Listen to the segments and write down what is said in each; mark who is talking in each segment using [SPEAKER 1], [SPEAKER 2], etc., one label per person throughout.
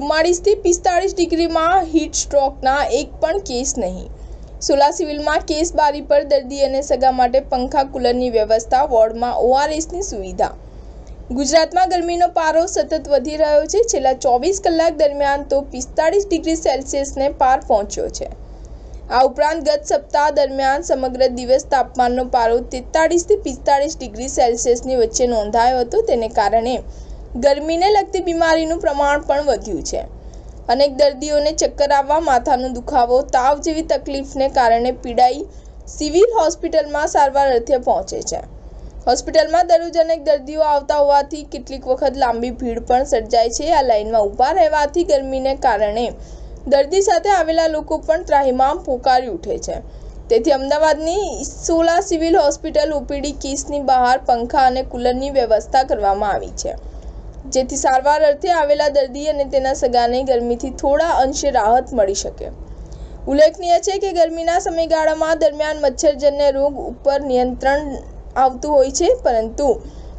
[SPEAKER 1] 44 થી 45 ડિગ્રીમાં હીટ સ્ટ્રોકના એક પણ કેસ નહીં। સોલા સિવિલમાં કેસ બારી પર દર્દી અને સગા માટે પંખા કુલરની વ્યવસ્થા, વોર્ડમાં ORSની સુવિધા। ગુજરાતમાં ગરમીનો પારો સતત વધી રહ્યો છે। છેલ્લા 24 કલાક દરમિયાન તો 45 ડિગ્રી સેલ્સિયસને પાર પહોંચ્યો છે। આ ઉપરાંત ગત સપ્તાહ દરમિયાન સમગ્ર દિવસ તાપમાનનો પારો 43 થી 45 ડિગ્રી સેલ્સિયસની વચ્ચે નોંધાયો હતો। તેને કારણે ગરમીને લગતી બીમારીનું પ્રમાણ પણ વધ્યું છે। અનેક દર્દીઓને ચક્કર આવવા, માથાનો દુખાવો, તાવ જેવી તકલીફને કારણે પીડાઈ સિવિલ હોસ્પિટલમાં સારવાર અર્થે પહોંચે છે। હોસ્પિટલમાં દરરોજ અનેક દર્દીઓ આવતા હોવાથી કેટલીક વખત લાંબી ભીડ પણ સર્જાય છે। આ લાઇનમાં ઊભા રહેવાથી ગરમીને કારણે દર્દી સાથે આવેલા લોકો પણ ત્રાહિમામ પોકારી ઉઠે છે। તેથી અમદાવાદની સોલા સિવિલ હોસ્પિટલ OPD કેસની બહાર પંખા અને કુલરની વ્યવસ્થા કરવામાં આવી છે, જેથી સારવાર અર્થે આવેલા દર્દી અને તેના સગાને ગરમીથી થોડા અંશે રાહત મળી શકે। ઉલ્લેખનીય છે કે ગરમીના સમયગાળામાં દરમિયાન મચ્છરજન્ય રોગ ઉપર નિયંત્રણ આવતું હોય છે, પરંતુ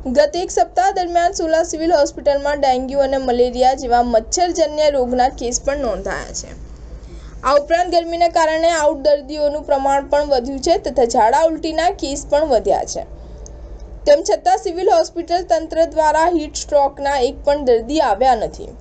[SPEAKER 1] ગત એક સપ્તાહ દરમિયાન સોલા સિવિલ હોસ્પિટલમાં ડેન્ગ્યુ અને મલેરિયા જેવા મચ્છરજન્ય રોગના કેસ પણ નોંધાયા છે। આ ઉપરાંત ગરમીને કારણે આઉટ દર્દીઓનું પ્રમાણ પણ વધ્યું છે તથા ઝાડા ઉલટીના કેસ પણ વધ્યા છે। તેમ છતાં સિવિલ હોસ્પિટલ તંત્ર દ્વારા હીટ સ્ટ્રોકના એક પણ દર્દી આવ્યા નથી।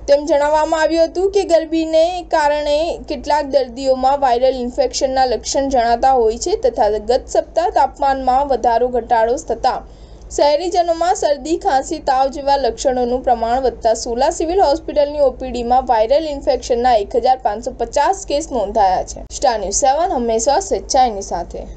[SPEAKER 1] તેમ જણાવવામાં આવ્યું હતું કે ગરમીને કારણે કેટલાક દર્દીઓમાં વાયરલ ઇન્ફેક્શનના લક્ષણ જણાતા હોય છે તથા ગત સપ્તાહ તાપમાનમાં વધારો ઘટાડો થતાં શહેરીજનોમાં શરદી, ખાંસી, તાવ જેવા લક્ષણોનું પ્રમાણ વધતા સોલા સિવિલ હોસ્પિટલની OPDમાં વાયરલ ઇન્ફેક્શનના 1550 કેસ નોંધાયા છે। સ્ટાર ન્યૂઝ 7 હંમેશા સચ્ચાઈની સાથે।